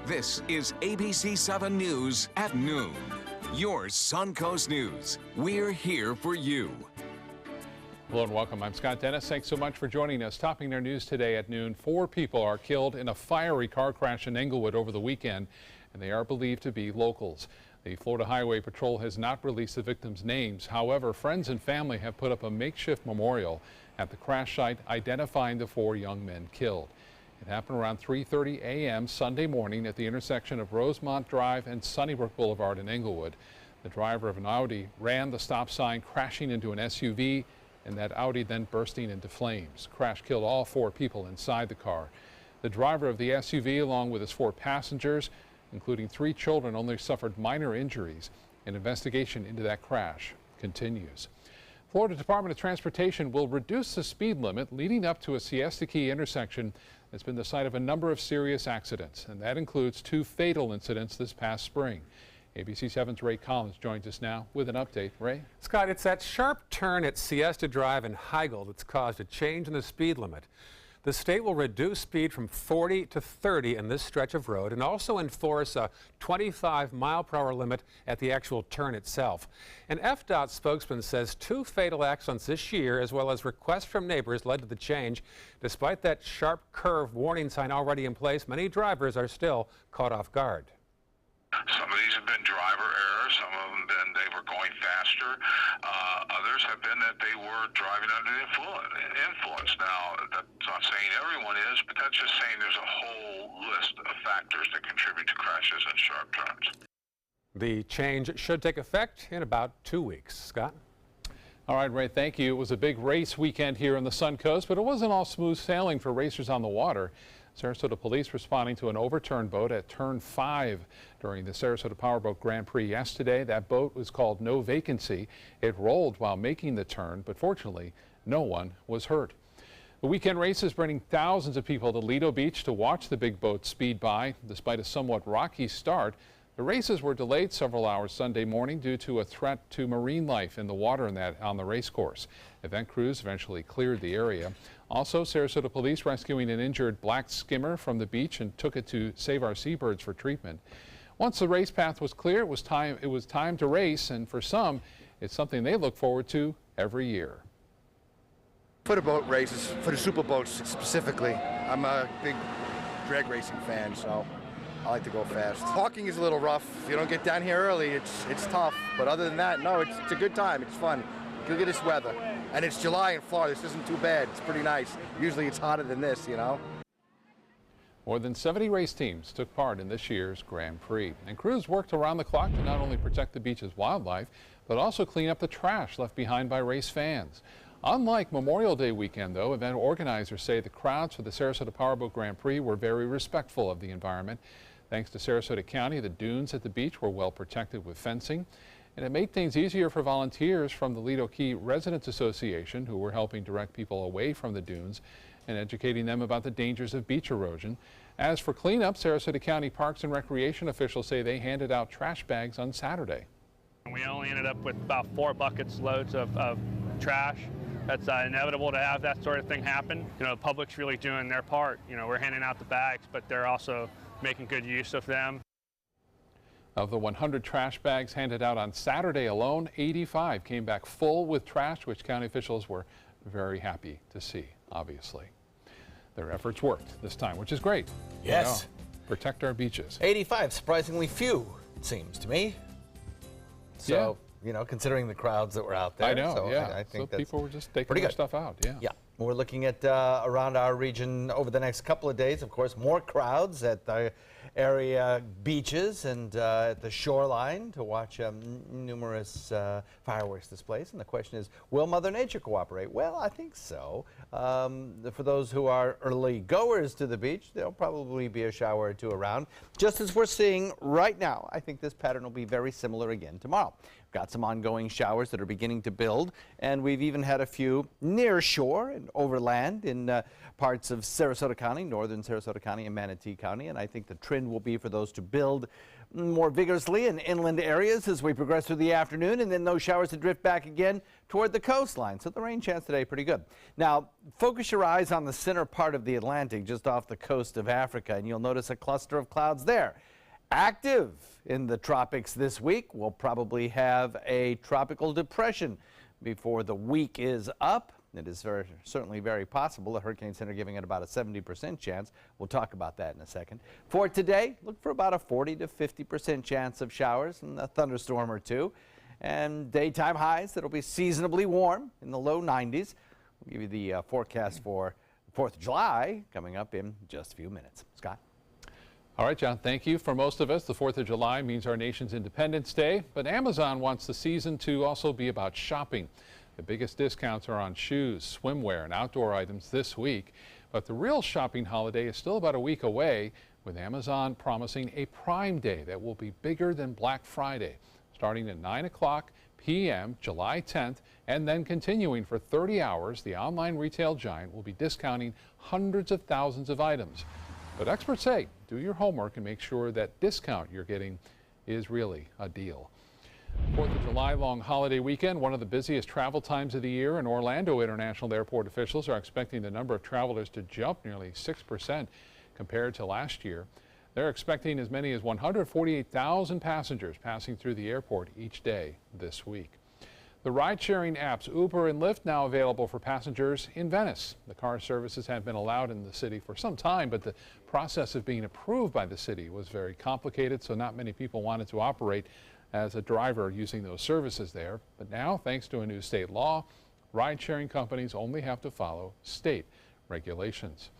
This is ABC 7 News at noon. Your Suncoast News. We're here for you. Hello and welcome. I'm Scott Dennis. Thanks so much for joining us. Topping their news today at noon, 4 people are killed in a fiery car crash in Englewood over the weekend, and they are believed to be locals. The Florida Highway Patrol has not released the victims' names. However, friends and family have put up a makeshift memorial at the crash site identifying the 4 young men killed. It happened around 3:30 a.m. Sunday morning at the intersection of Rosemont Drive and Sunnybrook Boulevard in Englewood. The driver of an Audi ran the stop sign, crashing into an SUV, and that Audi then bursting into flames. Crash killed all 4 people inside the car. The driver of the SUV, along with his 4 passengers, including 3 children, only suffered minor injuries. An investigation into that crash continues. Florida Department of Transportation will reduce the speed limit leading up to a Siesta Key intersection that's been the site of a number of serious accidents, and that includes 2 fatal incidents this past spring. ABC 7's Ray Collins joins us now with an update. Ray? Scott, it's that sharp turn at Siesta Drive in Heigl that's caused a change in the speed limit. The state will reduce speed from 40 to 30 in this stretch of road and also enforce a 25-mile-per-hour limit at the actual turn itself. An FDOT spokesman says 2 fatal accidents this year, as well as requests from neighbors, led to the change. Despite that sharp curve warning sign already in place, many drivers are still caught off guard. Some of these have been driver errors, some of them been they were going faster, others have been that they were driving under the influence. Now, that's not saying everyone is, but that's just saying there's a whole list of factors that contribute to crashes and sharp turns. The change should take effect in about 2 weeks. Scott? All right, Ray, thank you. It was a big race weekend here on the Suncoast, but it wasn't all smooth sailing for racers on the water. Sarasota police responding to an overturned boat at Turn 5 during the Sarasota Powerboat Grand Prix yesterday. That boat was called No Vacancy. It rolled while making the turn, but fortunately, no one was hurt. The weekend races bringing thousands of people to Lido Beach to watch the big boat speed by. Despite a somewhat rocky start, the races were delayed several hours Sunday morning due to a threat to marine life in the water on the race course. Event crews eventually cleared the area. Also, Sarasota police rescuing an injured black skimmer from the beach and took it to Save Our Seabirds for treatment. Once the race path was clear, it was time to race, and for some, it's something they look forward to every year. For the boat races, for the super boats specifically, I'm a big drag racing fan, so I like to go fast. Parking is a little rough. If you don't get down here early, it's tough. But other than that, no, it's a good time. It's fun. Look at this weather. And it's July in Florida. This isn't too bad. It's pretty nice. Usually it's hotter than this, you know. More than 70 race teams took part in this year's Grand Prix. And crews worked around the clock to not only protect the beach's wildlife, but also clean up the trash left behind by race fans. Unlike Memorial Day weekend, though, event organizers say the crowds for the Sarasota Powerboat Grand Prix were very respectful of the environment. Thanks to Sarasota County, the dunes at the beach were well protected with fencing, and it made things easier for volunteers from the Lido Key Residents Association, who were helping direct people away from the dunes and educating them about the dangers of beach erosion. As for cleanup, Sarasota County Parks and Recreation officials say they handed out trash bags on Saturday. We only ended up with about 4 buckets loads of trash. That's inevitable to have that sort of thing happen. You know, the public's really doing their part. You know, we're handing out the bags, but they're also making good use of them. Of the 100 trash bags handed out on Saturday alone, 85 came back full with trash, which county officials were very happy to see, obviously. Their efforts worked this time, which is great. Yes. Protect our beaches. 85, surprisingly few, it seems to me. So, yeah. You know, considering the crowds that were out there. I know, so yeah. I think so people were just taking their stuff out, yeah. Yeah. We're looking at around our region over the next couple of days, of course, more crowds at the area beaches and at the shoreline to watch numerous fireworks displays. And the question is, will Mother Nature cooperate? Well, I think so. For those who are early goers to the beach, there'll probably be a shower or two around. Just as we're seeing right now, I think this pattern will be very similar again tomorrow. Got some ongoing showers that are beginning to build, and we've even had a few near shore and overland in parts of Sarasota County, northern Sarasota County and Manatee County, and I think the trend will be for those to build more vigorously in inland areas as we progress through the afternoon, and then those showers to drift back again toward the coastline. So the rain chance today pretty good. Now, focus your eyes on the center part of the Atlantic, just off the coast of Africa, and you'll notice a cluster of clouds there. Active in the tropics this week. We'll probably have a tropical depression before the week is up. It is certainly very possible. The Hurricane Center giving it about a 70% chance. We'll talk about that in a second. For today, look for about a 40 to 50% chance of showers and a thunderstorm or two. And daytime highs that'll be seasonably warm in the low 90s. We'll give you the forecast for the 4th of July coming up in just a few minutes. Scott? All right, John, thank you. For most of us, the 4th of July means our nation's Independence Day, but Amazon wants the season to also be about shopping. The biggest discounts are on shoes, swimwear, and outdoor items this week, but the real shopping holiday is still about a week away, with Amazon promising a Prime Day that will be bigger than Black Friday, starting at 9 o'clock p.m. July 10th, and then continuing for 30 hours. The online retail giant will be discounting hundreds of thousands of items. But experts say, do your homework and make sure that discount you're getting is really a deal. 4th of July long holiday weekend, one of the busiest travel times of the year, and Orlando International Airport officials are expecting the number of travelers to jump nearly 6% compared to last year. They're expecting as many as 148,000 passengers passing through the airport each day this week. The ride-sharing apps Uber and Lyft now available for passengers in Venice. The car services have been allowed in the city for some time, but the process of being approved by the city was very complicated, so not many people wanted to operate as a driver using those services there. But now, thanks to a new state law, ride-sharing companies only have to follow state regulations.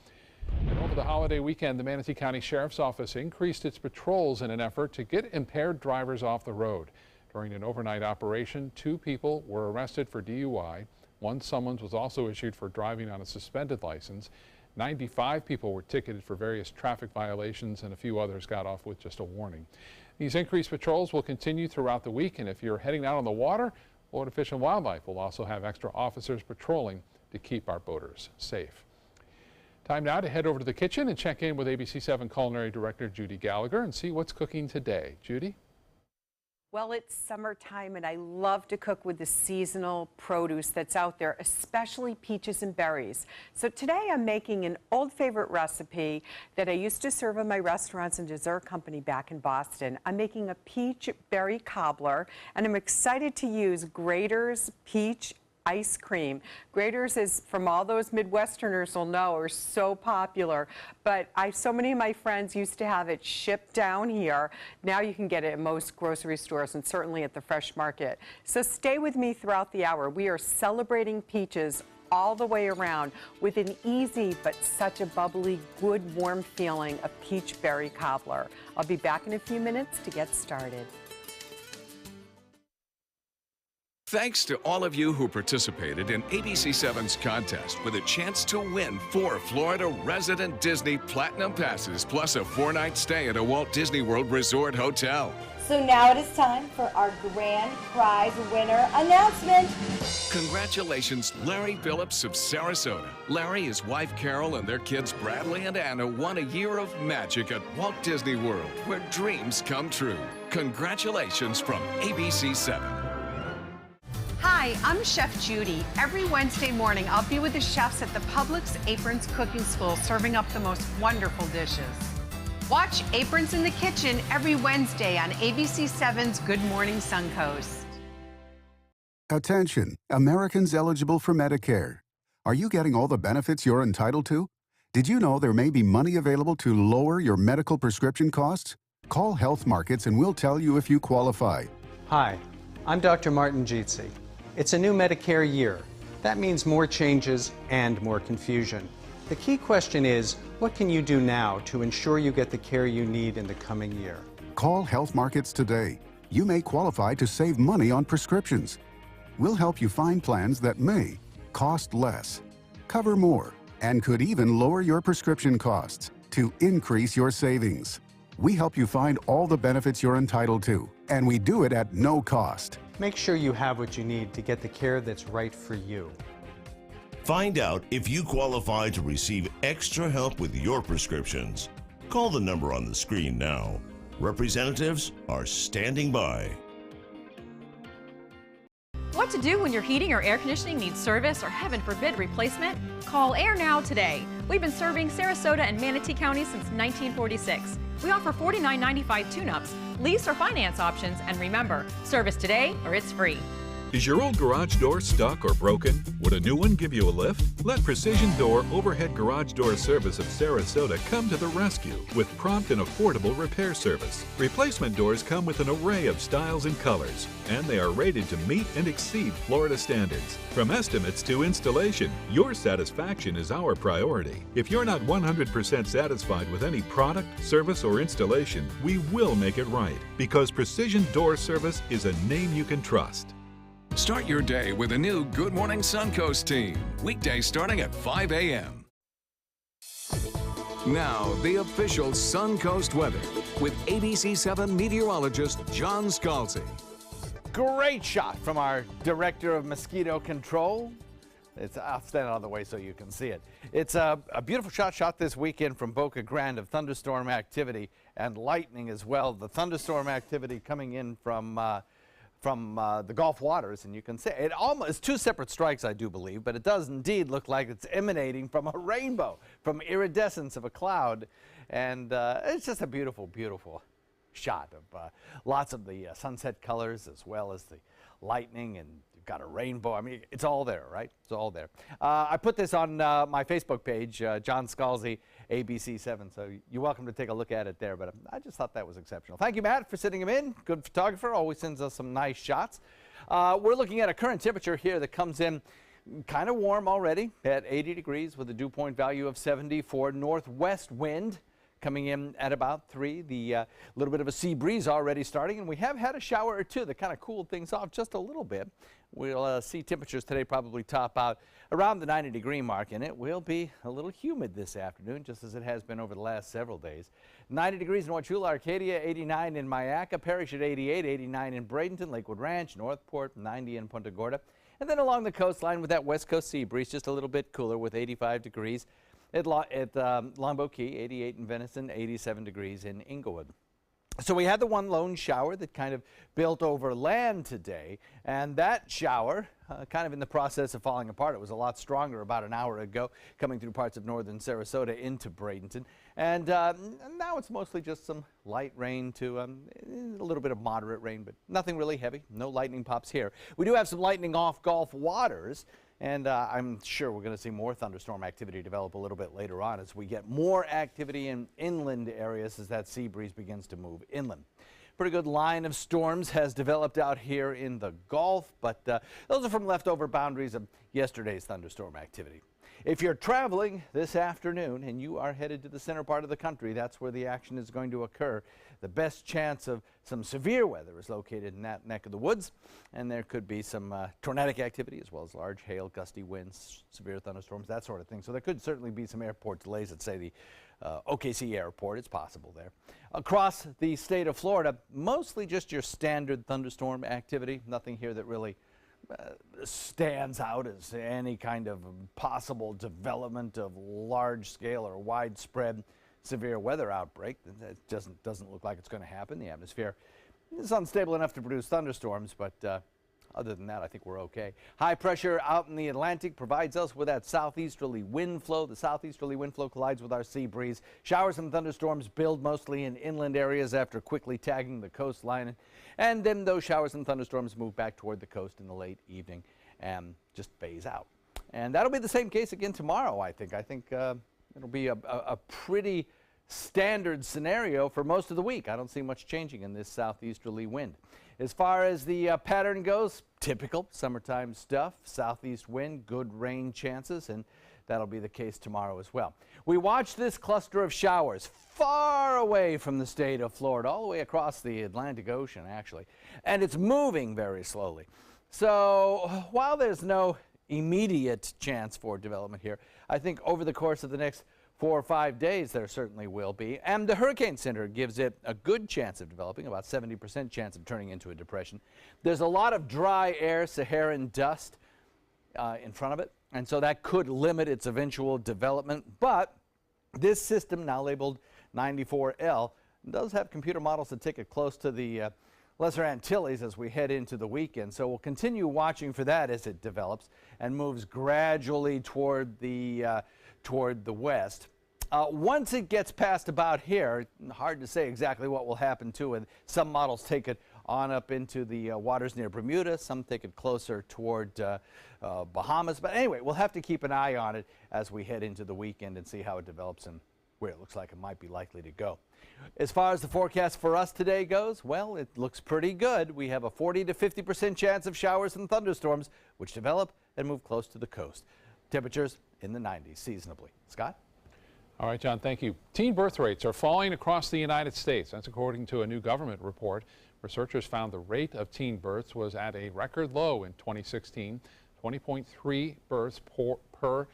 And over the holiday weekend, the Manatee County Sheriff's Office increased its patrols in an effort to get impaired drivers off the road. During an overnight operation, 2 people were arrested for DUI. 1 summons was also issued for driving on a suspended license. 95 people were ticketed for various traffic violations, and a few others got off with just a warning. These increased patrols will continue throughout the week, and if you're heading out on the water, Florida Fish and Wildlife will also have extra officers patrolling to keep our boaters safe. Time now to head over to the kitchen and check in with ABC7 Culinary Director Judy Gallagher and see what's cooking today. Judy? Well, it's summertime, and I love to cook with the seasonal produce that's out there, especially peaches and berries. So today I'm making an old favorite recipe that I used to serve in my restaurants and dessert company back in Boston. I'm making a peach berry cobbler, and I'm excited to use Graeter's peach ice cream. Graeter's, is, from all those Midwesterners will know, are so popular, but so many of my friends used to have it shipped down here. Now you can get it at most grocery stores and certainly at the Fresh Market. So stay with me throughout the hour. We are celebrating peaches all the way around with an easy but such a bubbly, good, warm feeling of peach berry cobbler. I'll be back in a few minutes to get started. Thanks to all of you who participated in ABC7's contest with a chance to win 4 Florida resident Disney Platinum Passes plus a 4-night stay at a Walt Disney World Resort Hotel. So now it is time for our grand prize winner announcement. Congratulations, Larry Phillips of Sarasota. Larry, his wife Carol, and their kids Bradley and Anna won a year of magic at Walt Disney World, where dreams come true. Congratulations from ABC7. Hi, I'm Chef Judy. Every Wednesday morning, I'll be with the chefs at the Publix Aprons Cooking School serving up the most wonderful dishes. Watch Aprons in the Kitchen every Wednesday on ABC7's Good Morning Suncoast. Attention, Americans eligible for Medicare. Are you getting all the benefits you're entitled to? Did you know there may be money available to lower your medical prescription costs? Call Health Markets and we'll tell you if you qualify. Hi, I'm Dr. Martin Jeetsi. It's a new Medicare year. That means more changes and more confusion. The key question is, what can you do now to ensure you get the care you need in the coming year? Call Health Markets today. You may qualify to save money on prescriptions. We'll help you find plans that may cost less, cover more, and could even lower your prescription costs to increase your savings. We help you find all the benefits you're entitled to, and we do it at no cost. Make sure you have what you need to get the care that's right for you. Find out if you qualify to receive extra help with your prescriptions. Call the number on the screen now. Representatives are standing by. What to do when your heating or air conditioning needs service or, heaven forbid, replacement? Call Air Now today. We've been serving Sarasota and Manatee County since 1946. We offer $49.95 tune-ups, lease or finance options, and remember, service today or it's free. Is your old garage door stuck or broken? Would a new one give you a lift? Let Precision Door Overhead Garage Door Service of Sarasota come to the rescue with prompt and affordable repair service. Replacement doors come with an array of styles and colors, and they are rated to meet and exceed Florida standards. From estimates to installation, your satisfaction is our priority. If you're not 100% satisfied with any product, service, or installation, we will make it right, because Precision Door Service is a name you can trust. Start your day with a new Good Morning Suncoast team. Weekdays starting at 5 a.m. Now, the official Suncoast weather with ABC7 meteorologist John Scalzi. Great shot from our director of mosquito control. I'll stand out of the way so you can see it. It's a beautiful shot this weekend from Boca Grande of thunderstorm activity and lightning as well. The thunderstorm activity coming in from the Gulf waters, and you can see it almost two separate strikes, I do believe, but it does indeed look like it's emanating from a rainbow, from iridescence of a cloud, and it's just a beautiful, beautiful shot of lots of the sunset colors as well as the lightning, and you've got a rainbow. I mean, it's all there, right? It's all there. I put this on my Facebook page, John Scalzi, ABC7, so you're welcome to take a look at it there, but I just thought that was exceptional. Thank you, Matt, for sitting him in. Good photographer, always sends us some nice shots. We're looking at a current temperature here that comes in kind of warm already at 80 degrees with a dew point value of 74. Northwest wind coming in at about 3. The little bit of a sea breeze already starting, and we have had a shower or two that kind of cooled things off just a little bit. We'll see temperatures today probably top out around the 90-degree mark, and it will be a little humid this afternoon, just as it has been over the last several days. 90 degrees in Wauchula, Arcadia, 89 in Mayaca, Parrish at 88, 89 in Bradenton, Lakewood Ranch, Northport, 90 in Punta Gorda. And then along the coastline with that west coast sea breeze, just a little bit cooler with 85 degrees. At Longboat Key, 88 in Venison, 87 degrees in Inglewood. So we had the one lone shower that kind of built over land today, and that shower kind of in the process of falling apart. It was a lot stronger about an hour ago, coming through parts of northern Sarasota into Bradenton. And now it's mostly just some light rain to a little bit of moderate rain, but nothing really heavy. No lightning pops here. We do have some lightning off Gulf waters. And I'm sure we're going to see more thunderstorm activity develop a little bit later on as we get more activity in inland areas as that sea breeze begins to move inland. Pretty good line of storms has developed out here in the Gulf, but those are from leftover boundaries of yesterday's thunderstorm activity. If you're traveling this afternoon and you are headed to the center part of the country, that's where the action is going to occur. The best chance of some severe weather is located in that neck of the woods, and there could be some tornadic activity as well as large hail, gusty winds, severe thunderstorms, that sort of thing. So there could certainly be some airport delays at, say, the OKC airport. It's possible there. Across the state of Florida, mostly just your standard thunderstorm activity. Nothing here that really stands out as any kind of possible development of large-scale or widespread severe weather outbreak. That doesn't look like it's going to happen. The atmosphere is unstable enough to produce thunderstorms, but other than that, I think we're okay. High pressure out in the Atlantic provides us with that southeasterly wind flow. The southeasterly wind flow collides with our sea breeze. Showers and thunderstorms build mostly in inland areas after quickly tagging the coastline. And then those showers and thunderstorms move back toward the coast in the late evening and just phase out. And that'll be the same case again tomorrow, I think. I think it'll be a pretty standard scenario for most of the week. I don't see much changing in this southeasterly wind. As far as the pattern goes, typical summertime stuff. Southeast wind, good rain chances, and that'll be the case tomorrow as well. We watch this cluster of showers far away from the state of Florida, all the way across the Atlantic Ocean, actually, and it's moving very slowly. So while there's no immediate chance for development here, I think over the course of the next 4 or 5 days, there certainly will be. And the Hurricane Center gives it a good chance of developing, about 70% chance of turning into a depression. There's a lot of dry air, Saharan dust in front of it, and so that could limit its eventual development. But this system, now labeled 94L, does have computer models that take it close to the Lesser Antilles as we head into the weekend. So we'll continue watching for that as it develops and moves gradually toward the west. Once it gets past about here, hard to say exactly what will happen to it. Some models take it on up into the waters near Bermuda. Some take it closer toward Bahamas. But anyway, we'll have to keep an eye on it as we head into the weekend and see how it develops and where it looks like it might be likely to go. As far as the forecast for us today goes, well, it looks pretty good. We have a 40 to 50% chance of showers and thunderstorms, which develop and move close to the coast. Temperatures in the 90s seasonably. Scott? All right, John, thank you. Teen birth rates are falling across the United States. That's according to a new government report. Researchers found the rate of teen births was at a record low in 2016, 20.3 births per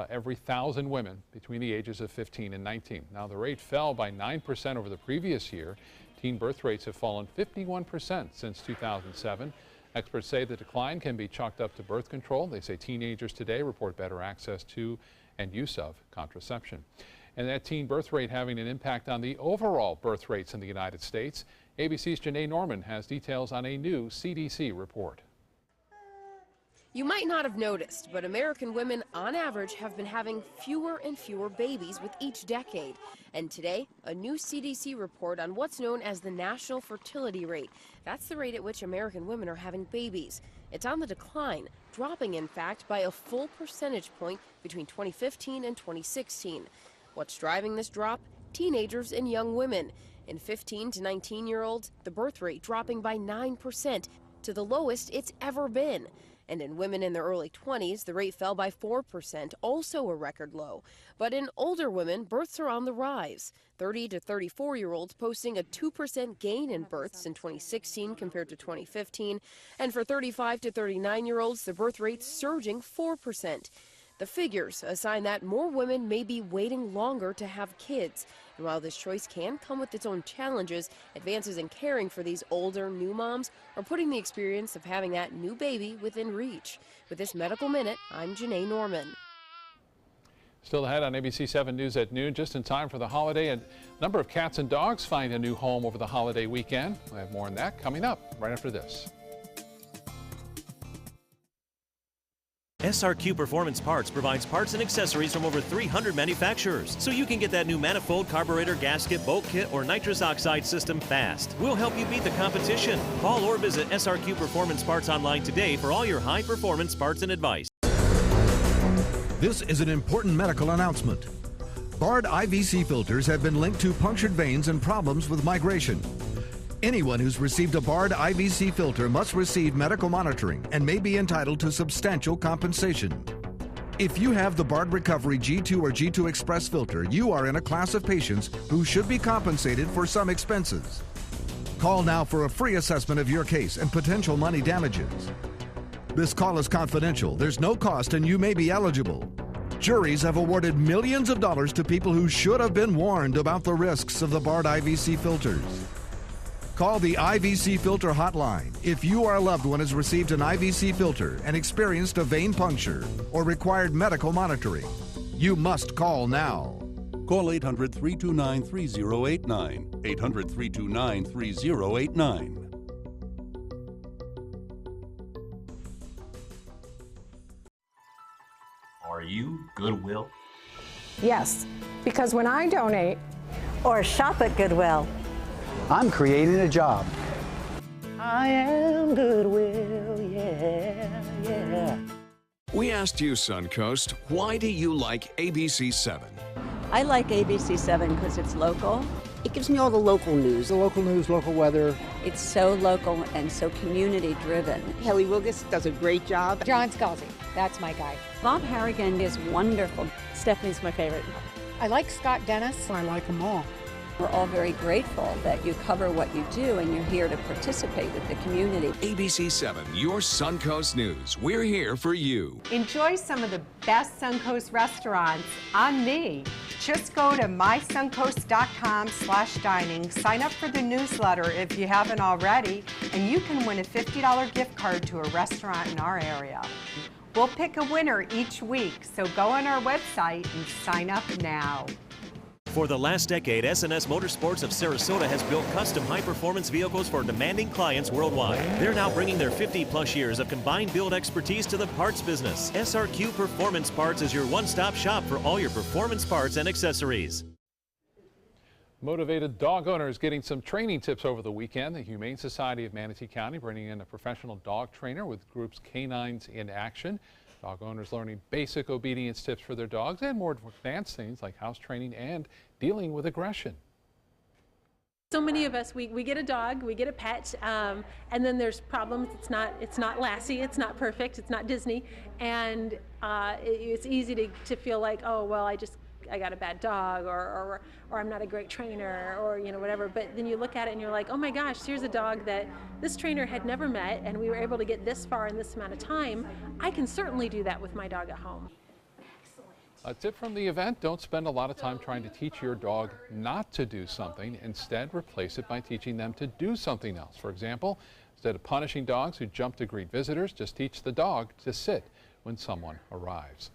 every 1,000 women between the ages of 15 and 19. Now, the rate fell by 9% over the previous year. Teen birth rates have fallen 51% since 2007. Experts say the decline can be chalked up to birth control. They say teenagers today report better access to and use of contraception. And that teen birth rate having an impact on the overall birth rates in the United States. ABC's Janae Norman has details on a new CDC report. You might not have noticed, but American women on average have been having fewer and fewer babies with each decade. And today, a new CDC report on what's known as the national fertility rate. That's the rate at which American women are having babies. It's on the decline, dropping in fact by a full percentage point between 2015 and 2016. What's driving this drop? Teenagers and young women. In 15 to 19-year-olds, the birth rate dropping by 9% to the lowest it's ever been. And in women in their early 20s, the rate fell by 4%, also a record low. But in older women, births are on the rise. 30 to 34-year-olds posting a 2% gain in births in 2016 compared to 2015. And for 35 to 39-year-olds, the birth rate surging 4%. The figures assign that more women may be waiting longer to have kids. And while this choice can come with its own challenges, advances in caring for these older new moms are putting the experience of having that new baby within reach. With this Medical Minute, I'm Janae Norman. Still ahead on ABC 7 News at noon, just in time for the holiday. A number of cats and dogs find a new home over the holiday weekend. We'll have more on that coming up right after this. SRQ Performance Parts provides parts and accessories from over 300 manufacturers, so you can get that new manifold, carburetor, gasket, bolt kit, or nitrous oxide system fast. We'll help you beat the competition. Call or visit SRQ Performance Parts online today for all your high-performance parts and advice. This is an important medical announcement. Bard IVC filters have been linked to punctured veins and problems with migration. Anyone who's received a Bard IVC filter must receive medical monitoring and may be entitled to substantial compensation. If you have the Bard Recovery G2 or G2 Express filter, you are in a class of patients who should be compensated for some expenses. Call now for a free assessment of your case and potential money damages. This call is confidential, there's no cost, and you may be eligible. Juries have awarded millions of dollars to people who should have been warned about the risks of the Bard IVC filters. Call the IVC Filter Hotline if you or a loved one has received an IVC filter and experienced a vein puncture or required medical monitoring. You must call now. Call 800-329-3089. 800-329-3089. Are you Goodwill? Yes, because when I donate or shop at Goodwill, I'm creating a job. I am Goodwill, yeah, yeah. We asked you, Suncoast, why do you like ABC 7? I like ABC 7 because it's local. It gives me all the local news. The local news, local weather. It's so local and so community-driven. Kelly Wilgus does a great job. John Scalzi, that's my guy. Bob Harrigan is wonderful. Stephanie's my favorite. I like Scott Dennis. I like them all. We're all very grateful that you cover what you do and you're here to participate with the community. ABC 7, your Suncoast News. We're here for you. Enjoy some of the best Suncoast restaurants on me. Just go to mysuncoast.com/dining, sign up for the newsletter if you haven't already, and you can win a $50 gift card to a restaurant in our area. We'll pick a winner each week, so go on our website and sign up now. For the last decade, S&S Motorsports of Sarasota has built custom high-performance vehicles for demanding clients worldwide. They're now bringing their 50-plus years of combined build expertise to the parts business. SRQ Performance Parts is your one-stop shop for all your performance parts and accessories. Motivated dog owners getting some training tips over the weekend. The Humane Society of Manatee County bringing in a professional dog trainer with groups Canines in Action. Dog owners learning basic obedience tips for their dogs and more advanced things like house training and dealing with aggression. So many of us, we get a dog, we get a pet, and then there's problems. It's not Lassie, it's not perfect, it's not Disney, and it's easy to feel like, oh well, I got a bad dog, or I'm not a great trainer, or whatever. But then you look at it and you're like, oh my gosh, here's a dog that this trainer had never met, and we were able to get this far in this amount of time. I can certainly do that with my dog at home. A tip from the event: don't spend a lot of time trying to teach your dog not to do something. Instead, replace it by teaching them to do something else. For example, instead of punishing dogs who jump to greet visitors, just teach the dog to sit when someone arrives.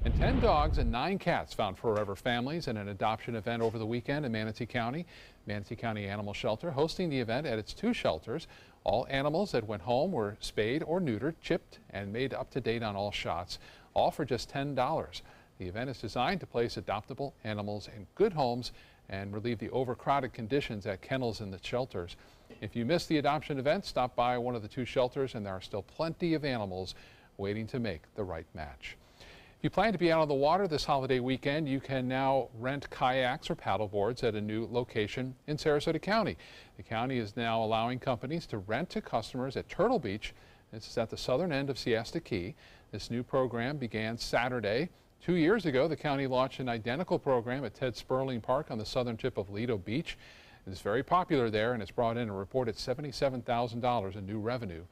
And 10 dogs and 9 cats found forever families in an adoption event over the weekend in Manatee County. Manatee County Animal Shelter hosting the event at its 2 shelters. All animals that went home were spayed or neutered, chipped, and made up to date on all shots, all for just $10. The event is designed to place adoptable animals in good homes and relieve the overcrowded conditions at kennels in the shelters. If you missed the adoption event, stop by one of the 2 shelters, and there are still plenty of animals waiting to make the right match. If you plan to be out on the water this holiday weekend, you can now rent kayaks or paddle boards at a new location in Sarasota County. The county is now allowing companies to rent to customers at Turtle Beach. This is at the southern end of Siesta Key. This new program began Saturday. 2 years ago, the county launched an identical program at Ted Sperling Park on the southern tip of Lido Beach. It's very popular there, and it's brought in a reported $77,000 in new revenue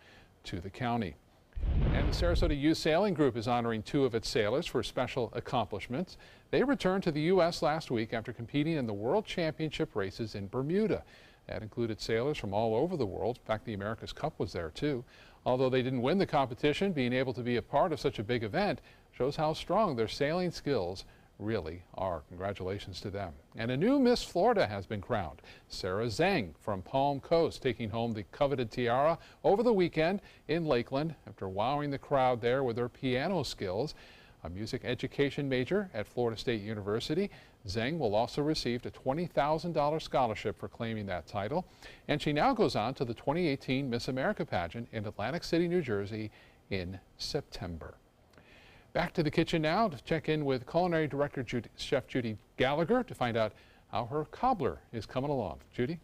to the county. And the Sarasota Youth Sailing Group is honoring 2 of its sailors for special accomplishments. They returned to the U.S. last week after competing in the World Championship races in Bermuda. That included sailors from all over the world. In fact, the America's Cup was there too. Although they didn't win the competition, being able to be a part of such a big event shows how strong their sailing skills really are. Congratulations to them. And a new Miss Florida has been crowned. Sarah Zhang from Palm Coast taking home the coveted tiara over the weekend in Lakeland after wowing the crowd there with her piano skills. A music education major at Florida State University, Zhang will also receive a $20,000 scholarship for claiming that title. And she now goes on to the 2018 Miss America pageant in Atlantic City, New Jersey in September. Back to the kitchen now to check in with Culinary Director Chef Judy Gallagher to find out how her cobbler is coming along. Judy?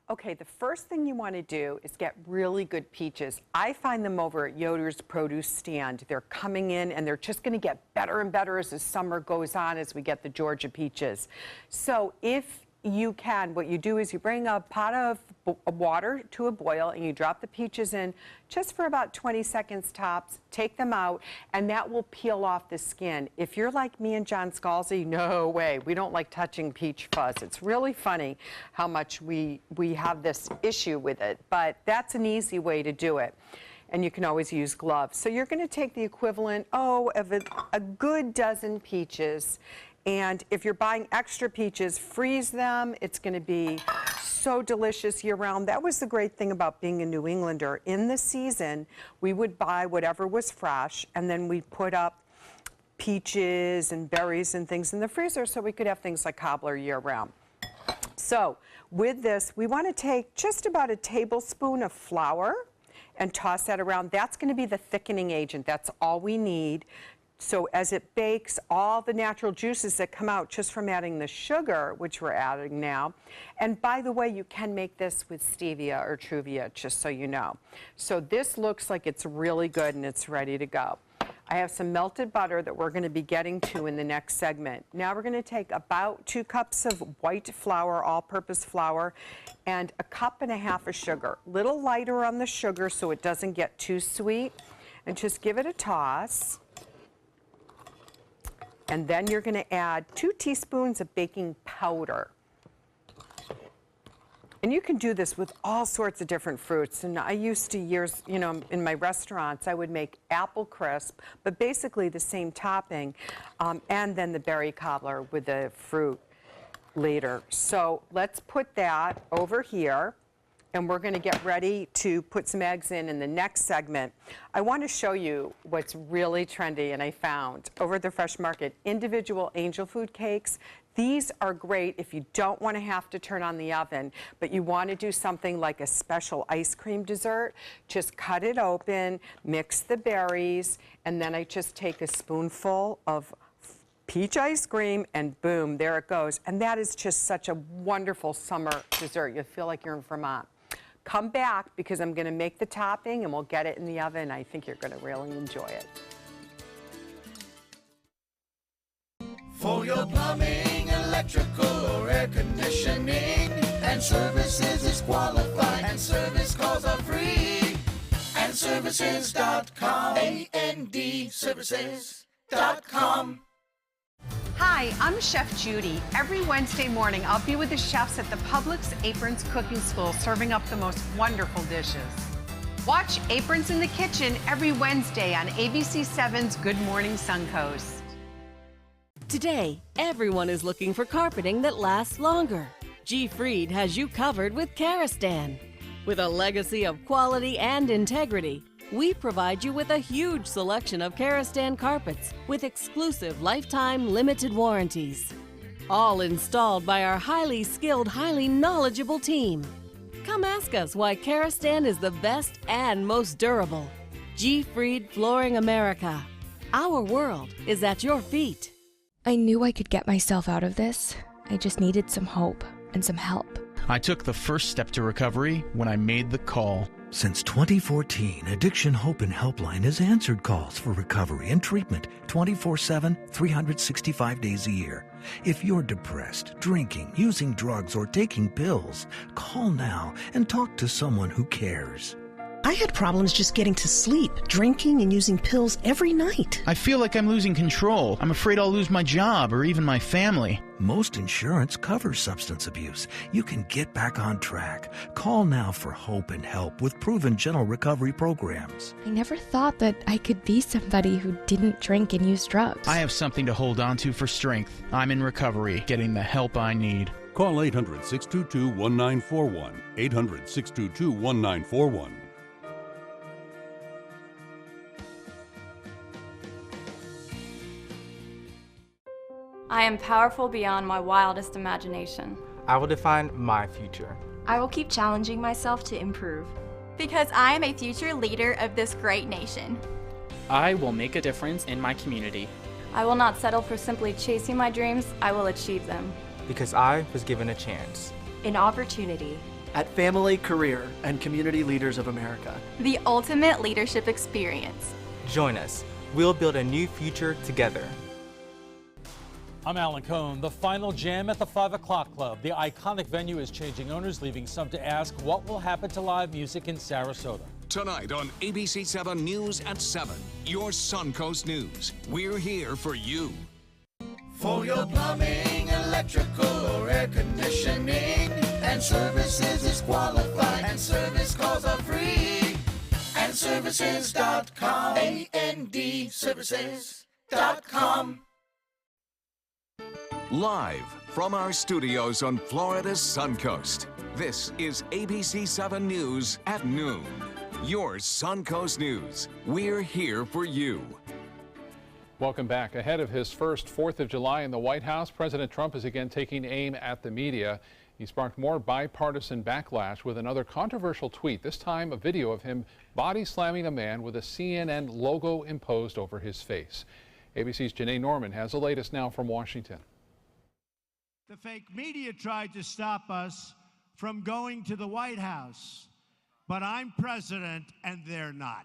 Okay, the first thing you want to do is get really good peaches. I find them over at Yoder's Produce Stand. They're coming in and they're just going to get better and better as the summer goes on as we get the Georgia peaches. So if you can, what you do is you bring a pot of water to a boil and you drop the peaches in just for about 20 seconds tops, take them out, and that will peel off the skin. If you're like me and John Scalzi, no way, we don't like touching peach fuzz. It's really funny how much we have this issue with it, but that's an easy way to do it. And you can always use gloves. So you're going to take the equivalent, of a good dozen peaches. And if you're buying extra peaches, freeze them. It's going to be so delicious year-round. That was the great thing about being a New Englander. In the season, we would buy whatever was fresh, and then we'd put up peaches and berries and things in the freezer so we could have things like cobbler year-round. So with this, we want to take just about a tablespoon of flour and toss that around. That's going to be the thickening agent. That's all we need. So as it bakes, all the natural juices that come out just from adding the sugar, which we're adding now. And by the way, you can make this with stevia or Truvia, just so you know. So this looks like it's really good and it's ready to go. I have some melted butter that we're going to be getting to in the next segment. Now we're going to take about 2 cups of white flour, all-purpose flour, and 1.5 cups of sugar. Little lighter on the sugar so it doesn't get too sweet. And just give it a toss. And then you're going to add 2 teaspoons of baking powder. And you can do this with all sorts of different fruits. And I used to years, you know, in my restaurants, I would make apple crisp, but basically the same topping, and then the berry cobbler with the fruit later. So let's put that over here. And we're going to get ready to put some eggs in the next segment. I want to show you what's really trendy, and I found over at the Fresh Market, individual angel food cakes. These are great if you don't want to have to turn on the oven, but you want to do something like a special ice cream dessert. Just cut it open, mix the berries, and then I just take a spoonful of peach ice cream, and boom, there it goes. And that is just such a wonderful summer dessert. You'll feel like you're in Vermont. Come back because I'm going to make the topping and we'll get it in the oven. I think you're going to really enjoy it. For your plumbing, electrical, or air conditioning, and services is qualified, and service calls are free. And services.com, AND services.com. Hi, I'm Chef Judy. Every Wednesday morning, I'll be with the chefs at the Publix Aprons Cooking School serving up the most wonderful dishes. Watch Aprons in the Kitchen every Wednesday on ABC7's Good Morning Suncoast. Today, everyone is looking for carpeting that lasts longer. G. Fried has you covered with Karastan. With a legacy of quality and integrity, we provide you with a huge selection of Karastan carpets with exclusive lifetime limited warranties. All installed by our highly skilled, highly knowledgeable team. Come ask us why Karastan is the best and most durable. G. Fried Flooring America. Our world is at your feet. I knew I could get myself out of this. I just needed some hope and some help. I took the first step to recovery when I made the call. Since 2014, Addiction Hope and Helpline has answered calls for recovery and treatment 24/7, 365 days a year. If you're depressed, drinking, using drugs, or taking pills, call now and talk to someone who cares. I had problems just getting to sleep, drinking and using pills every night. I feel like I'm losing control. I'm afraid I'll lose my job or even my family. Most insurance covers substance abuse. You can get back on track. Call now for hope and help with proven gentle recovery programs. I never thought that I could be somebody who didn't drink and use drugs. I have something to hold on to for strength. I'm in recovery, getting the help I need. Call 800-622-1941. 800-622-1941. I am powerful beyond my wildest imagination. I will define my future. I will keep challenging myself to improve. Because I am a future leader of this great nation. I will make a difference in my community. I will not settle for simply chasing my dreams, I will achieve them. Because I was given a chance. An opportunity. At Family, Career, and Community Leaders of America. The ultimate leadership experience. Join us. We'll build a new future together. I'm Alan Cohn. The final jam at the 5 o'clock club. The iconic venue is changing owners, leaving some to ask what will happen to live music in Sarasota. Tonight on ABC 7 News at 7, your Suncoast News. We're here for you. For your plumbing, electrical, or air conditioning, and services is qualified, and service calls are free. And services.com, AND services.com. Live from our studios on Florida's Suncoast, this is ABC 7 News at noon. Your Suncoast News. We're here for you. Welcome back. Ahead of his first 4th of July in the White House, President Trump is again taking aim at the media. He sparked more bipartisan backlash with another controversial tweet, this time a video of him body slamming a man with a CNN logo imposed over his face. ABC's Janae Norman has the latest now from Washington. The fake media tried to stop us from going to the White House, but I'm president and they're not.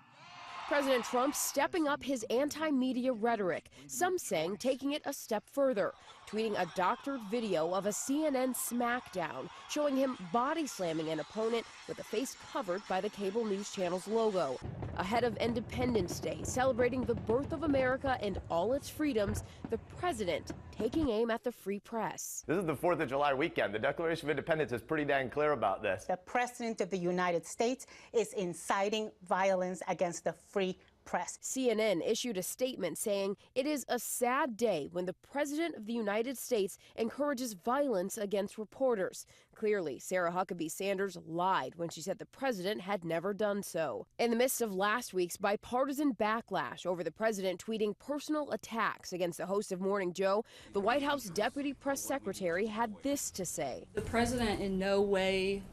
President Trump stepping up his anti-media rhetoric, some saying taking it a step further, tweeting a doctored video of a CNN smackdown showing him body slamming an opponent with a face covered by the cable news channel's logo. Ahead of Independence Day, celebrating the birth of America and all its freedoms, the president taking aim at the free press. This is the 4th of July weekend. The Declaration of Independence is pretty dang clear about this. The President of the United States is inciting violence against the free press. CNN issued a statement saying it is a sad day when the President of the United States encourages violence against reporters. Clearly, Sarah Huckabee Sanders lied when she said the president had never done so. In the midst of last week's bipartisan backlash over the president tweeting personal attacks against the host of Morning Joe, the White House deputy press secretary had this to say. The president in no way,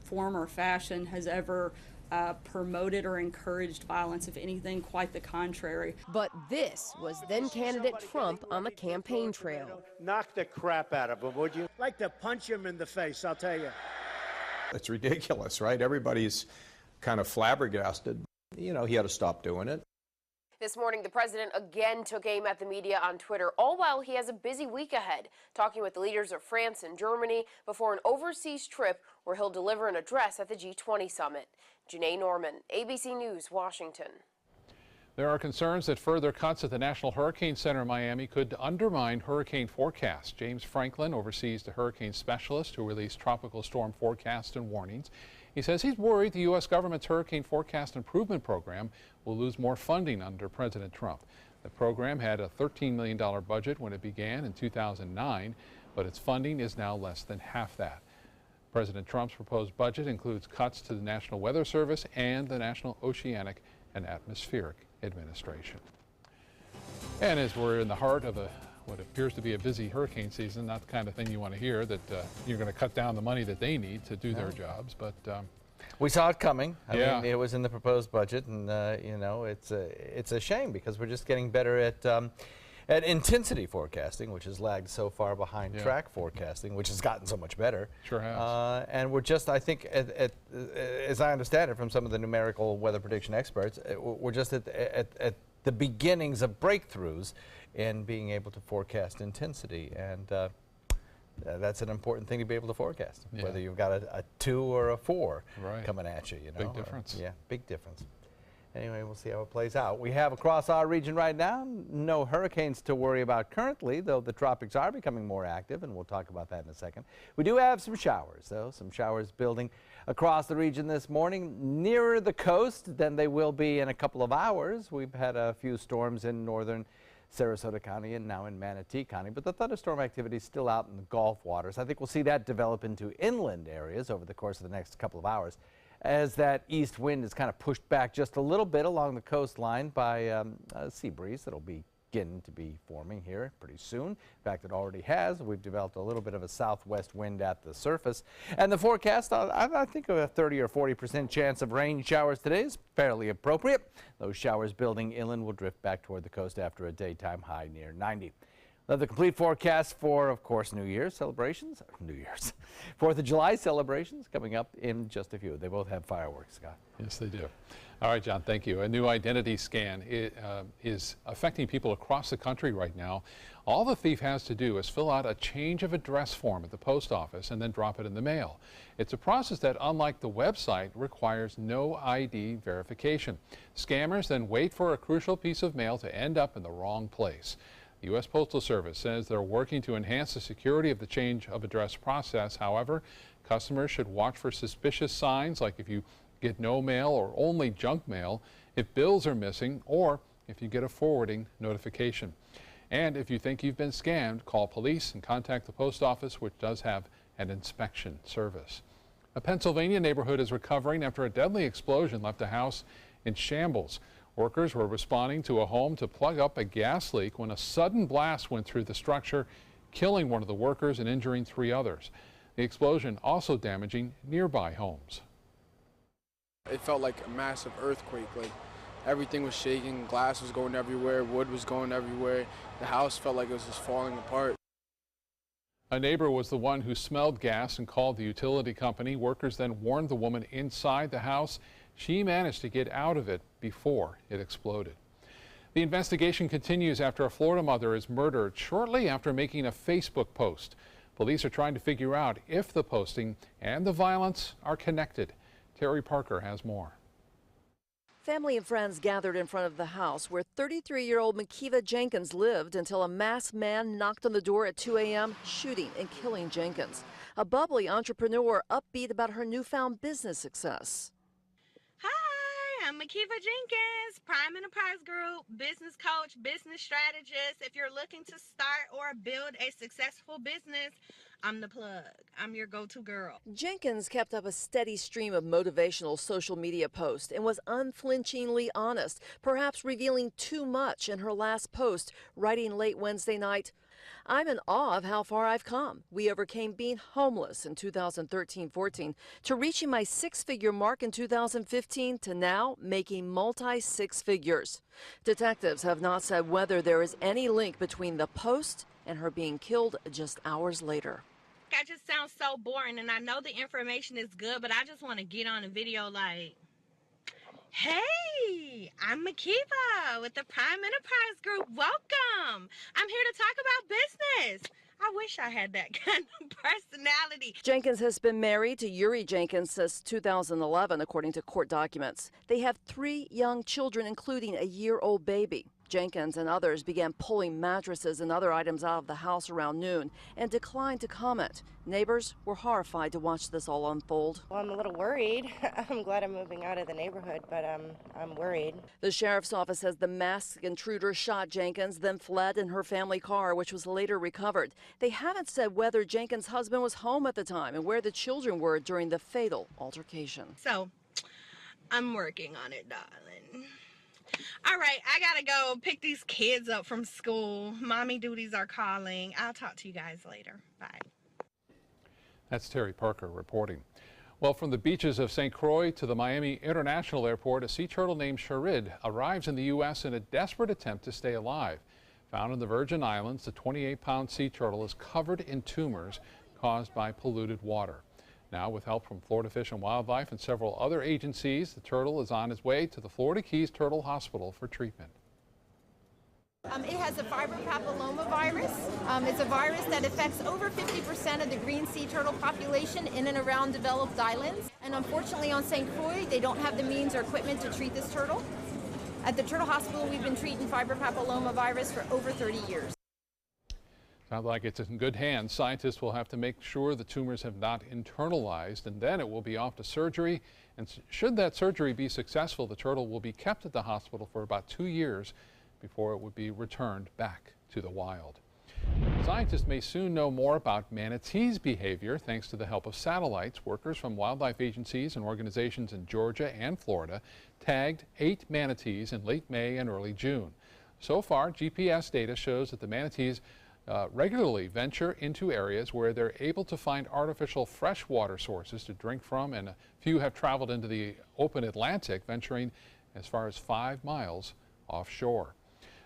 form or fashion has ever promoted or encouraged violence. If anything, quite the contrary. But this was then candidate Trump on the campaign trail. Knock the crap out of him, would you? Like to punch him in the face, I'll tell you. It's ridiculous, right? Everybody's kind of flabbergasted. You know, he had to stop doing it. This morning, the president again took aim at the media on Twitter, all while he has a busy week ahead, talking with the leaders of France and Germany before an overseas trip where he'll deliver an address at the G20 summit. Janae Norman, ABC News, Washington. There are concerns that further cuts at the National Hurricane Center in Miami could undermine hurricane forecasts. James Franklin oversees the hurricane specialist who released tropical storm forecasts and warnings. He says he's worried the U.S. government's Hurricane Forecast Improvement Program will lose more funding under President Trump. The program had a $13 million budget when it began in 2009, but its funding is now less than half that. President Trump's proposed budget includes cuts to the National Weather Service and the National Oceanic and Atmospheric Administration. And as we're in the heart of what appears to be a busy hurricane season, not the kind of thing you want to hear, that you're going to cut down the money that they need to do their jobs. But we saw it coming. I yeah. mean, it was in the proposed budget, and you know, it's a shame because we're just getting better at intensity forecasting, which has lagged so far behind track forecasting, which has gotten so much better. Sure has. And we're just, I think, as I understand it from some of the numerical weather prediction experts, we're just at the beginnings of breakthroughs in being able to forecast intensity. And that's an important thing to be able to forecast, whether you've got a 2 or a 4 coming at you. You know? Big difference. Yeah, big difference. Anyway, we'll see how it plays out. We have across our region right now no hurricanes to worry about currently, though the tropics are becoming more active, and we'll talk about that in a second. We do have some showers, though, some showers building across the region this morning, nearer the coast than they will be in a couple of hours. We've had a few storms in northern Sarasota County and now in Manatee County, but the thunderstorm activity is still out in the Gulf waters. I think we'll see that develop into inland areas over the course of the next couple of hours, as that east wind is kind of pushed back just a little bit along the coastline by a sea breeze that'll begin to be forming here pretty soon. In fact, it already has. We've developed a little bit of a southwest wind at the surface. And the forecast, I think a 30 or 40% chance of rain showers today is fairly appropriate. Those showers building inland will drift back toward the coast after a daytime high near 90. We'll have the complete forecast for, of course, New Year's celebrations. 4th of July celebrations coming up in just a few. They both have fireworks, Scott. Yes, they do. All right, John, thank you. A new identity scan is affecting people across the country right now. All the thief has to do is fill out a change of address form at the post office and then drop it in the mail. It's a process that, unlike the website, requires no ID verification. Scammers then wait for a crucial piece of mail to end up in the wrong place. The U.S. Postal Service says they're working to enhance the security of the change of address process. However, customers should watch for suspicious signs, like if you get no mail or only junk mail, if bills are missing, or if you get a forwarding notification. And if you think you've been scammed, call police and contact the post office, which does have an inspection service. A Pennsylvania neighborhood is recovering after a deadly explosion left a house in shambles. Workers were responding to a home to plug up a gas leak when a sudden blast went through the structure, killing one of the workers and injuring 3 others. The explosion also damaging nearby homes. It felt like a massive earthquake. Like everything was shaking, glass was going everywhere, wood was going everywhere. The house felt like it was just falling apart. A neighbor was the one who smelled gas and called the utility company. Workers then warned the woman inside the house. She managed to get out of it before it exploded. The investigation continues after a Florida mother is murdered shortly after making a Facebook post. Police are trying to figure out if the posting and the violence are connected. Terry Parker has more. Family and friends gathered in front of the house where 33-year-old Makiva Jenkins lived until a masked man knocked on the door at 2 a.m., shooting and killing Jenkins. A bubbly entrepreneur upbeat about her newfound business success. Hi, I'm Makiva Jenkins, Prime Enterprise Group, business coach, business strategist. If you're looking to start or build a successful business, I'm the plug. I'm your go-to girl. Jenkins kept up a steady stream of motivational social media posts and was unflinchingly honest, perhaps revealing too much in her last post, writing late Wednesday night, "I'm in awe of how far I've come. We overcame being homeless in 2013-14 to reaching my six-figure mark in 2015 to now making multi-six figures." Detectives have not said whether there is any link between the post and her being killed just hours later. I just sound so boring, and I know the information is good, but I just want to get on a video like, hey, I'm Makiva with the Prime Enterprise Group. Welcome. I'm here to talk about business. I wish I had that kind of personality. Jenkins has been married to Yuri Jenkins since 2011, according to court documents. They have 3 young children, including a year-old baby. Jenkins and others began pulling mattresses and other items out of the house around noon and declined to comment. Neighbors were horrified to watch this all unfold. Well, I'm a little worried. I'm glad I'm moving out of the neighborhood, but I'm worried. The sheriff's office says the masked intruder shot Jenkins, then fled in her family car, which was later recovered. They haven't said whether Jenkins' husband was home at the time and where the children were during the fatal altercation. So, I'm working on it, darling. All right, I gotta go pick these kids up from school. Mommy duties are calling. I'll talk to you guys later. Bye. That's Terry Parker reporting. Well, from the beaches of St. Croix to the Miami International Airport, a sea turtle named Charid arrives in the U.S. in a desperate attempt to stay alive. Found in the Virgin Islands, the 28-pound sea turtle is covered in tumors caused by polluted water. Now, with help from Florida Fish and Wildlife and several other agencies, the turtle is on its way to the Florida Keys Turtle Hospital for treatment. It has a fibropapillomavirus. It's a virus that affects over 50% of the green sea turtle population in and around developed islands. And unfortunately on St. Croix, they don't have the means or equipment to treat this turtle. At the Turtle Hospital, we've been treating fibropapillomavirus for over 30 years. Sounds like it's in good hands. Scientists will have to make sure the tumors have not internalized, and then it will be off to surgery. And should that surgery be successful, the turtle will be kept at the hospital for about 2 years before it would be returned back to the wild. Scientists may soon know more about manatees' behavior thanks to the help of satellites. Workers from wildlife agencies and organizations in Georgia and Florida tagged 8 manatees in late May and early June. So far, GPS data shows that the manatees regularly venture into areas where they're able to find artificial freshwater sources to drink from, and a few have traveled into the open Atlantic, venturing as far as 5 miles offshore.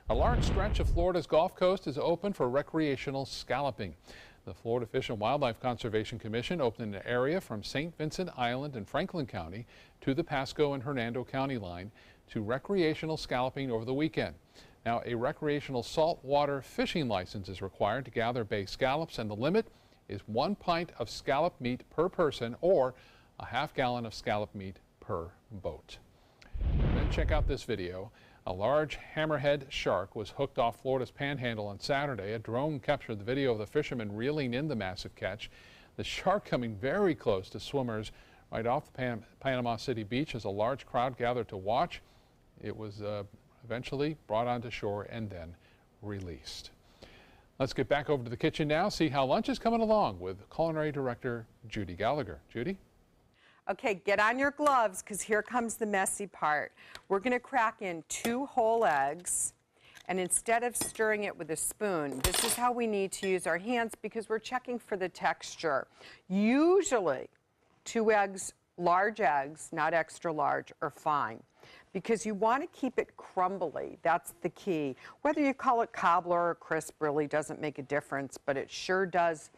A large stretch of Florida's Gulf Coast is open for recreational scalloping. The Florida Fish and Wildlife Conservation Commission opened an area from St. Vincent Island in Franklin County to the Pasco and Hernando County line to recreational scalloping over the weekend. Now, a recreational saltwater fishing license is required to gather bay scallops, and the limit is 1 pint of scallop meat per person or a half gallon of scallop meat per boat. Then check out this video. A large hammerhead shark was hooked off Florida's Panhandle on Saturday. A drone captured the video of the fishermen reeling in the massive catch. The shark coming very close to swimmers right off the Panama City beach as a large crowd gathered to watch. It was eventually brought onto shore and then released. Let's get back over to the kitchen now, see how lunch is coming along with Culinary Director Judy Gallagher. Judy? Okay, get on your gloves because here comes the messy part. We're going to crack in 2 whole eggs, and instead of stirring it with a spoon, this is how we need to use our hands because we're checking for the texture. Usually 2 eggs, large eggs, not extra large, are fine because you want to keep it crumbly. That's the key. Whether you call it cobbler or crisp really doesn't make a difference, but it sure does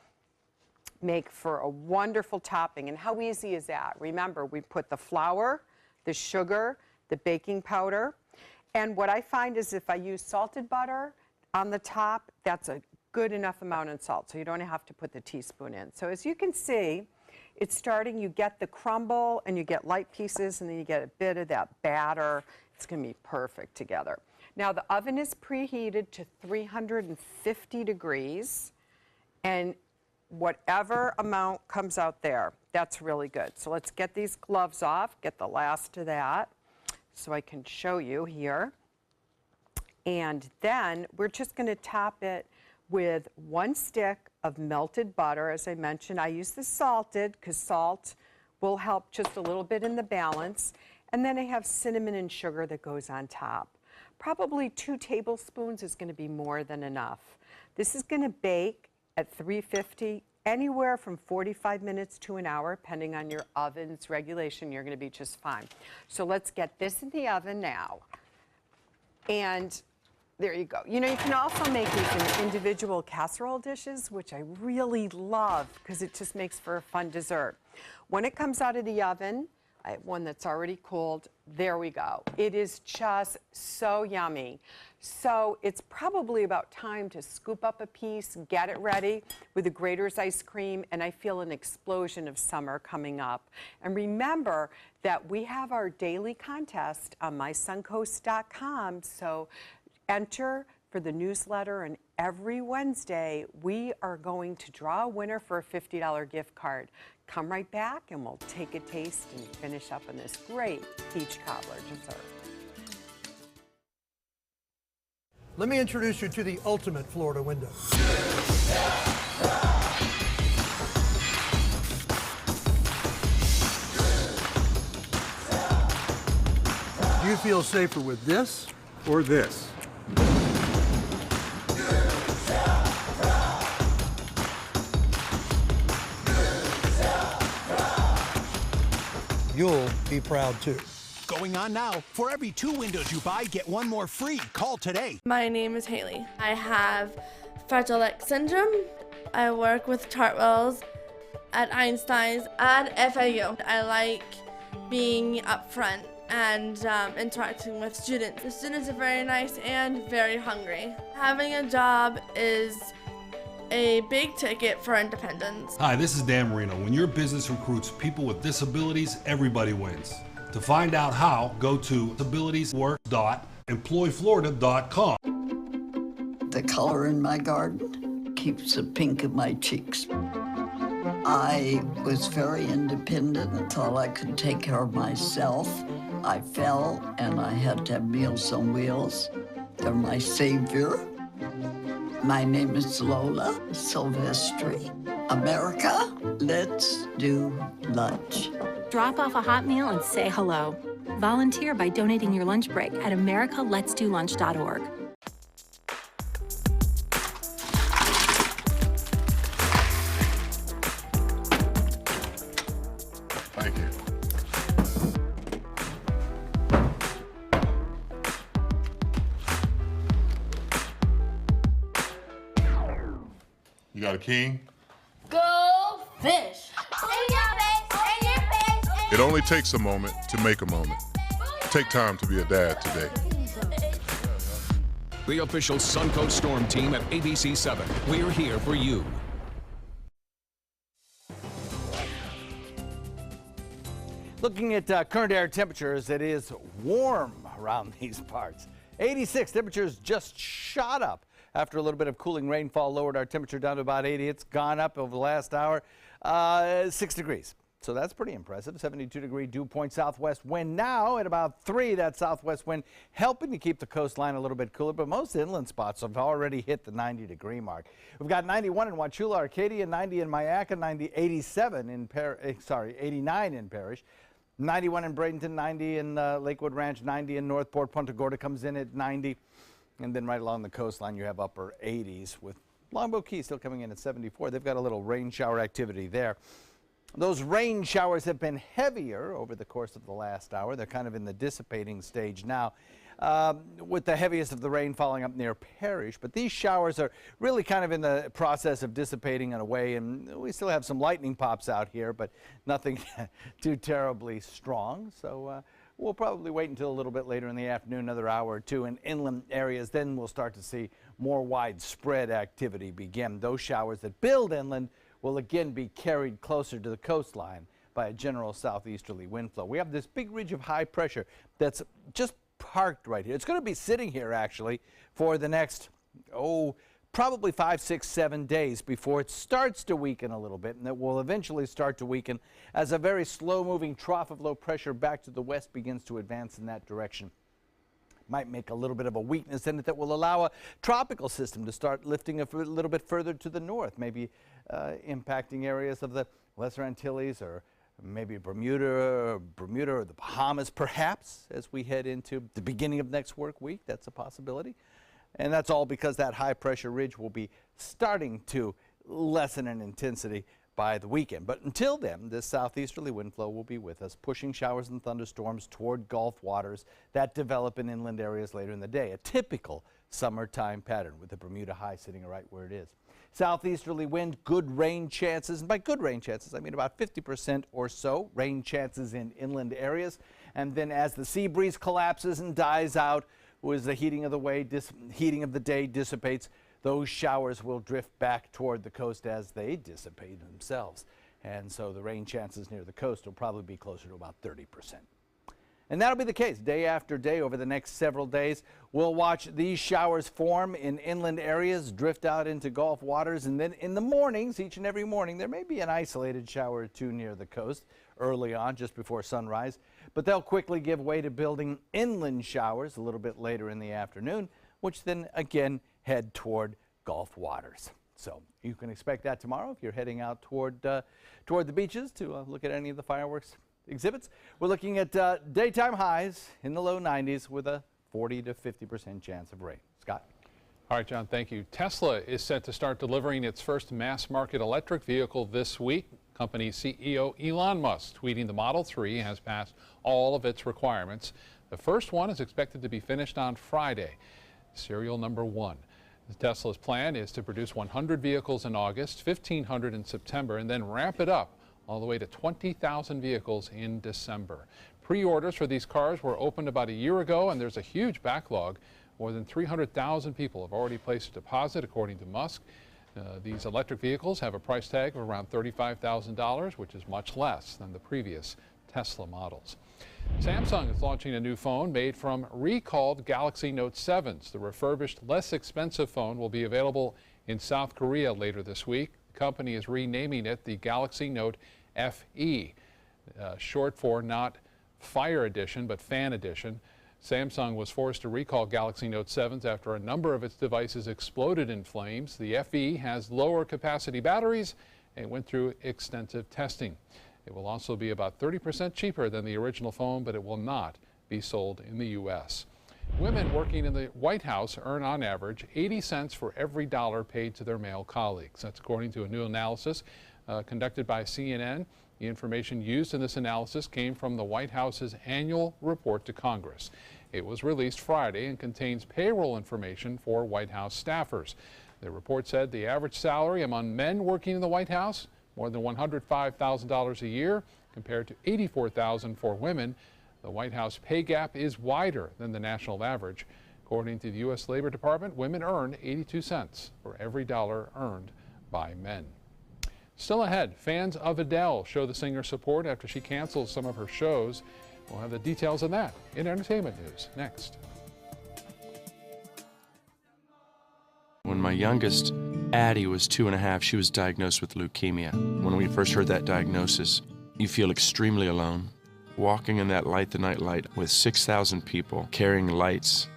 make for a wonderful topping. And how easy is that? Remember, we put the flour, the sugar, the baking powder. And what I find is if I use salted butter on the top, that's a good enough amount of salt, so you don't have to put the teaspoon in. So as you can see, it's starting, you get the crumble and you get light pieces and then you get a bit of that batter. It's going to be perfect together. Now the oven is preheated to 350 degrees and whatever amount comes out there, that's really good. So let's get these gloves off, get the last of that so I can show you here. And then we're just going to top it with 1 stick of melted butter. As I mentioned, I use the salted because salt will help just a little bit in the balance. And then I have cinnamon and sugar that goes on top. Probably 2 tablespoons is going to be more than enough. This is going to bake at 350 anywhere from 45 minutes to an hour, depending on your oven's regulation. You're going to be just fine. So let's get this in the oven now. And there you go. You know, you can also make these in individual casserole dishes, which I really love because it just makes for a fun dessert. When it comes out of the oven, I have one that's already cooled. There we go. It is just so yummy. So it's probably about time to scoop up a piece, get it ready with a Grater's ice cream, and I feel an explosion of summer coming up. And remember that we have our daily contest on mysuncoast.com, so enter for the newsletter, and every Wednesday we are going to draw a winner for a $50 gift card. Come right back and we'll take a taste and finish up on this great peach cobbler dessert. Let me introduce you to the ultimate Florida window. Do you feel safer with this or this? You'll be proud too. Going on now. For every 2 windows you buy, get 1 more free. Call today. My name is Haley. I have Fragile X syndrome. I work with Chartwells at Einstein's at FAU. I like being up front and interacting with students. The students are very nice and very hungry. Having a job is a big ticket for independence. Hi, this is Dan Marino. When your business recruits people with disabilities, everybody wins. To find out how, go to disabilitieswork.employflorida.com. The color in my garden keeps the pink in my cheeks. I was very independent and thought I could take care of myself. I fell and I had to have Meals on Wheels. They're my savior. My name is Lola Silvestri. America, let's do lunch. Drop off a hot meal and say hello. Volunteer by donating your lunch break at americaletsdolunch.org. Thank you. You got a king? Go fish! It only takes a moment to make a moment. Take time to be a dad today. The official Suncoast Storm team at ABC 7. We're here for you. Looking at current air temperatures, it is warm around these parts. 86, temperatures just shot up after a little bit of cooling rainfall lowered our temperature down to about 80. It's gone up over the last hour, 6 degrees. So that's pretty impressive. 72-degree dew point southwest wind now at about 3. That southwest wind helping to keep the coastline a little bit cooler, but most inland spots have already hit the 90-degree mark. We've got 91 in Wauchula, Arcadia, 90 in Mayaca, 89 in Parrish, 91 in Bradenton, 90 in Lakewood Ranch, 90 in Northport. Punta Gorda comes in at 90. And then right along the coastline, you have upper 80s with Longboat Key still coming in at 74. They've got a little rain shower activity there. Those rain showers have been heavier over the course of the last hour. They're kind of in the dissipating stage now, with the heaviest of the rain falling up near Parrish. But these showers are really kind of in the process of dissipating and away, and we still have some lightning pops out here, but nothing too terribly strong. So We'll probably wait until a little bit later in the afternoon, another hour or two in inland areas. Then we'll start to see more widespread activity begin. Those showers that build inland will again be carried closer to the coastline by a general southeasterly wind flow. We have this big ridge of high pressure that's just parked right here. It's going to be sitting here actually for the next, probably 5, 6, 7 days before it starts to weaken a little bit, and it will eventually start to weaken as a very slow-moving trough of low pressure back to the west begins to advance in that direction. Might make a little bit of a weakness in it that will allow a tropical system to start lifting a little bit further to the north, maybe impacting areas of the Lesser Antilles or maybe Bermuda or the Bahamas perhaps as we head into the beginning of next work week. That's a possibility. And that's all because that high pressure ridge will be starting to lessen in intensity by the weekend. But until then, this southeasterly wind flow will be with us, pushing showers and thunderstorms toward Gulf waters that develop in inland areas later in the day. A typical summertime pattern with the Bermuda high sitting right where it is. Southeasterly wind, good rain chances, and by good rain chances I mean about 50% or so rain chances in inland areas. And then as the sea breeze collapses and dies out, as the heating of the day dissipates, those showers will drift back toward the coast as they dissipate themselves. And so the rain chances near the coast will probably be closer to about 30%. And that'll be the case day after day over the next several days. We'll watch these showers form in inland areas, drift out into Gulf waters, and then in the mornings, each and every morning, there may be an isolated shower or two near the coast early on, just before sunrise. But they'll quickly give way to building inland showers a little bit later in the afternoon, which then again head toward Gulf waters. So you can expect that tomorrow if you're heading out toward the beaches to look at any of the fireworks exhibits. We're looking at daytime highs in the low 90s with a 40 to 50% chance of rain. Scott? All right, John, thank you. Tesla is set to start delivering its first mass market electric vehicle this week. Company CEO Elon Musk tweeting the Model 3 has passed all of its requirements. The first one is expected to be finished on Friday, serial number 1. Tesla's plan is to produce 100 vehicles in August, 1,500 in September, and then ramp it up all the way to 20,000 vehicles in December. Pre-orders for these cars were opened about a year ago, and there's a huge backlog. More than 300,000 people have already placed a deposit, according to Musk. These electric vehicles have a price tag of around $35,000, which is much less than the previous Tesla models. Samsung is launching a new phone made from recalled Galaxy Note 7s. The refurbished, less expensive phone will be available in South Korea later this week. The company is renaming it the Galaxy Note FE, short for not Fire Edition, but Fan Edition. Samsung was forced to recall Galaxy Note 7s after a number of its devices exploded in flames. The FE has lower capacity batteries and went through extensive testing. It will also be about 30% cheaper than the original phone, but it will not be sold in the U.S. Women working in the White House earn on average 80 cents for every dollar paid to their male colleagues. That's according to a new analysis conducted by CNN. The information used in this analysis came from the White House's annual report to Congress. It was released Friday and contains payroll information for White House staffers. The report said the average salary among men working in the White House, more than $105,000 a year, compared to $84,000 for women. The White House pay gap is wider than the national average. According to the U.S. Labor Department, women earn 82 cents for every dollar earned by men. Still ahead, fans of Adele show the singer's support after she cancels some of her shows. We'll have the details on that in entertainment news next. When my youngest, Addie, was 2.5, she was diagnosed with leukemia. When we first heard that diagnosis, you feel extremely alone. Walking in that Light the Night light with 6,000 people carrying lights,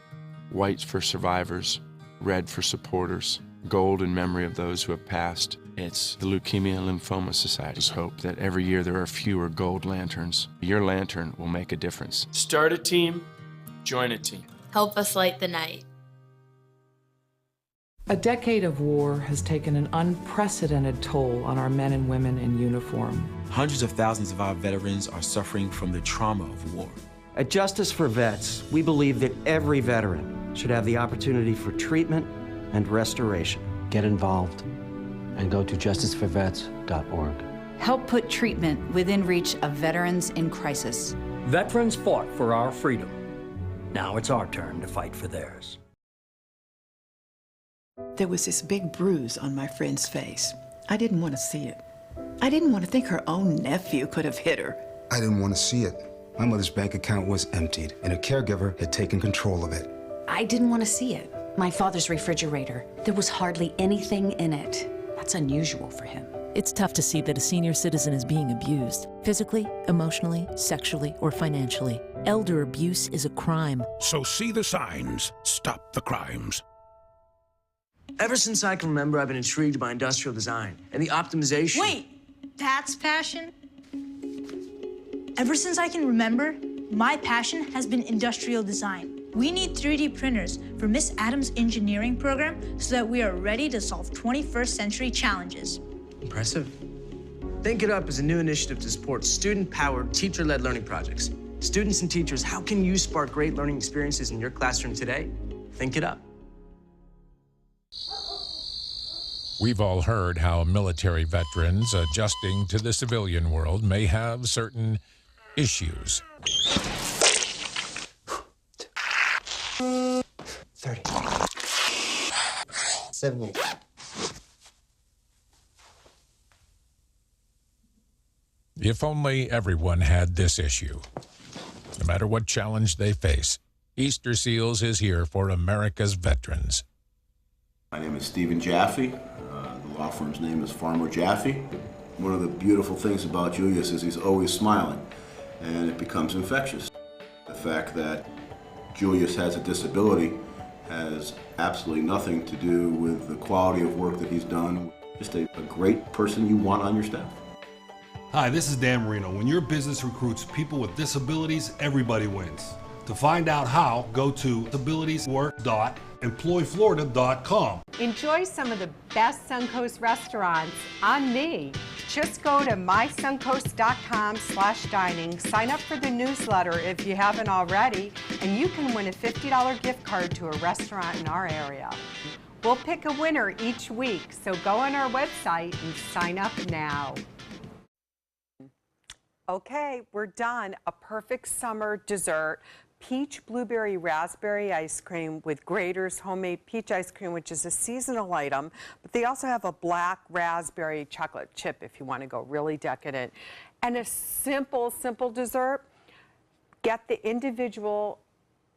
white for survivors, red for supporters, gold in memory of those who have passed. It's the Leukemia and Lymphoma Society's hope that every year there are fewer gold lanterns. Your lantern will make a difference. Start a team, join a team. Help us light the night. A decade of war has taken an unprecedented toll on our men and women in uniform. Hundreds of thousands of our veterans are suffering from the trauma of war. At Justice for Vets, we believe that every veteran should have the opportunity for treatment and restoration. Get involved and go to justiceforvets.org. Help put treatment within reach of veterans in crisis. Veterans fought for our freedom. Now it's our turn to fight for theirs. There was this big bruise on my friend's face. I didn't want to see it. I didn't want to think her own nephew could have hit her. I didn't want to see it. My mother's bank account was emptied, and a caregiver had taken control of it. I didn't want to see it. My father's refrigerator. There was hardly anything in it. That's unusual for him. It's tough to see that a senior citizen is being abused, physically, emotionally, sexually, or financially. Elder abuse is a crime. So see the signs. Stop the crimes. Ever since I can remember, I've been intrigued by industrial design and the optimization. Wait, that's passion? Ever since I can remember, my passion has been industrial design. We need 3D printers for Miss Adams' engineering program so that we are ready to solve 21st century challenges. Impressive. Think It Up is a new initiative to support student-powered, teacher-led learning projects. Students and teachers, how can you spark great learning experiences in your classroom today? Think It Up. We've all heard how military veterans adjusting to the civilian world may have certain issues. 30. 70. If only everyone had this issue. No matter what challenge they face, Easter Seals is here for America's veterans. My name is Stephen Jaffe. The law firm's name is Farmer Jaffe. One of the beautiful things about Julius is he's always smiling, and it becomes infectious. The fact that Julius has a disability has absolutely nothing to do with the quality of work that he's done. Just a great person you want on your staff. Hi, this is Dan Marino. When your business recruits people with disabilities, everybody wins. To find out how, go to disabilitieswork.employflorida.com. Enjoy some of the best Suncoast restaurants on me. Just go to mysuncoast.com/dining, sign up for the newsletter if you haven't already, and you can win a $50 gift card to a restaurant in our area. We'll pick a winner each week, so go on our website and sign up now. Okay, we're done. A perfect summer dessert. Peach blueberry raspberry ice cream with Grater's homemade peach ice cream, which is a seasonal item, but they also have a black raspberry chocolate chip if you want to go really decadent. And a simple dessert. Get the individual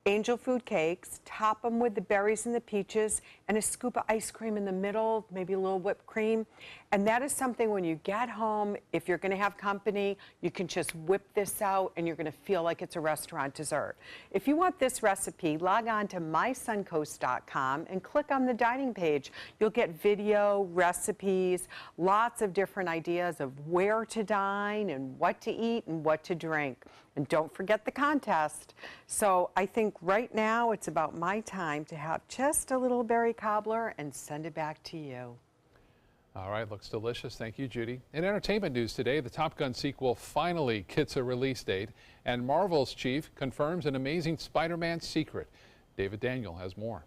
angel food cakes, top them with the berries and the peaches, and a scoop of ice cream in the middle, maybe a little whipped cream. And that is something when you get home, if you're gonna have company, you can just whip this out and you're gonna feel like it's a restaurant dessert. If you want this recipe, log on to mysuncoast.com and click on the dining page. You'll get video, recipes, lots of different ideas of where to dine and what to eat and what to drink. And don't forget the contest. So I think right now it's about my time to have just a little berry cobbler and send it back to you. All right, looks delicious. Thank you, Judy. In entertainment news today, the Top Gun sequel finally gets a release date, and Marvel's chief confirms an amazing Spider-Man secret. David Daniel has more.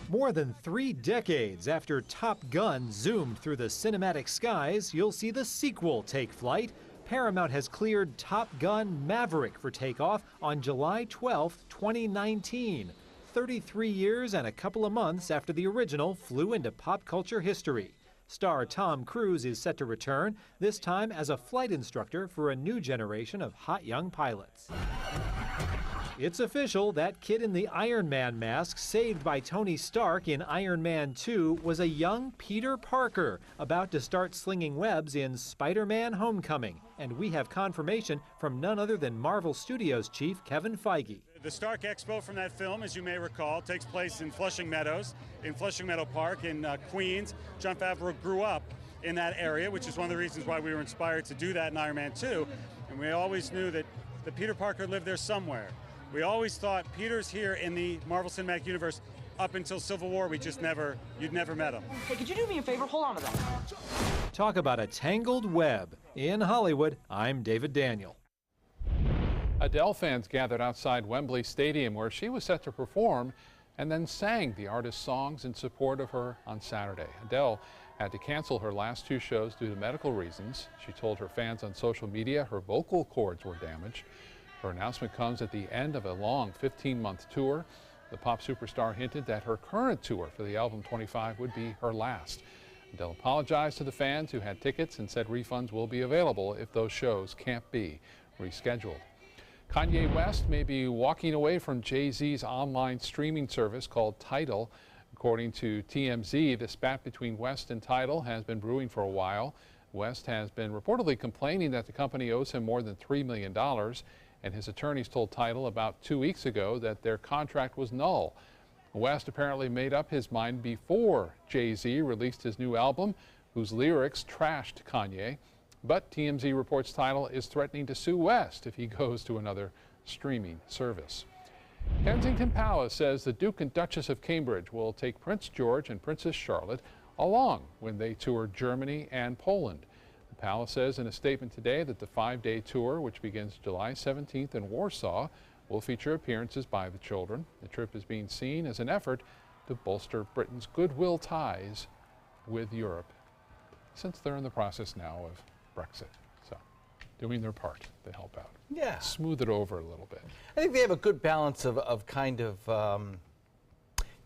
More than 3 decades after Top Gun zoomed through the cinematic skies, you'll see the sequel take flight. Paramount has cleared Top Gun Maverick for takeoff on July 12, 2019. 33 years and a couple of months after the original flew into pop culture history. Star Tom Cruise is set to return, this time as a flight instructor for a new generation of hot young pilots. It's official, that kid in the Iron Man mask saved by Tony Stark in Iron Man 2 was a young Peter Parker about to start slinging webs in Spider-Man Homecoming. And we have confirmation from none other than Marvel Studios chief Kevin Feige. The Stark Expo from that film, as you may recall, takes place in Flushing Meadows, in Flushing Meadow Park in Queens. Jon Favreau grew up in that area, which is one of the reasons why we were inspired to do that in Iron Man 2. And we always knew that Peter Parker lived there somewhere. We always thought Peter's here in the Marvel Cinematic Universe up until Civil War. You'd never met him. Hey, could you do me a favor? Hold on to that. Talk about a tangled web. In Hollywood, I'm David Daniel. Adele fans gathered outside Wembley Stadium where she was set to perform and then sang the artist's songs in support of her on Saturday. Adele had to cancel her last 2 shows due to medical reasons. She told her fans on social media her vocal cords were damaged. Her announcement comes at the end of a long 15-month tour. The pop superstar hinted that her current tour for the album 25 would be her last. Adele apologized to the fans who had tickets and said refunds will be available if those shows can't be rescheduled. Kanye West may be walking away from Jay-Z's online streaming service called Tidal. According to TMZ, the spat between West and Tidal has been brewing for a while. West has been reportedly complaining that the company owes him more than $3 million, and his attorneys told Tidal about 2 weeks ago that their contract was null. West apparently made up his mind before Jay-Z released his new album, whose lyrics trashed Kanye. But TMZ reports Tidal is threatening to sue West if he goes to another streaming service. Kensington Palace says the Duke and Duchess of Cambridge will take Prince George and Princess Charlotte along when they tour Germany and Poland. The palace says in a statement today that the 5-day tour, which begins July 17th in Warsaw, will feature appearances by the children. The trip is being seen as an effort to bolster Britain's goodwill ties with Europe, since they're in the process now of Brexit. So, doing their part to help out. Yeah. Smooth it over a little bit. I think they have a good balance of kind of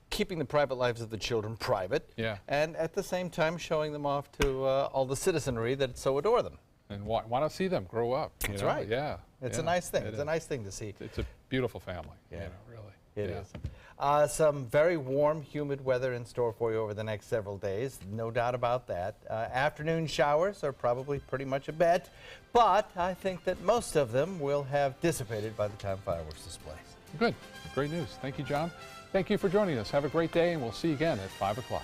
keeping the private lives of the children private. Yeah. And at the same time showing them off to all the citizenry that so adore them. And want to see them grow up. That's know? right. Yeah. It's yeah, a nice thing. It's is. a nice thing to see. It's a beautiful family. Yeah. You know, really. It yeah. is. Some very warm, humid weather in store for you over the next several days. No doubt about that. Afternoon showers are probably pretty much a bet, but I think that most of them will have dissipated by the time fireworks displays. Good. Great news. Thank you, John. Thank you for joining us. Have a great day, and we'll see you again at 5 o'clock.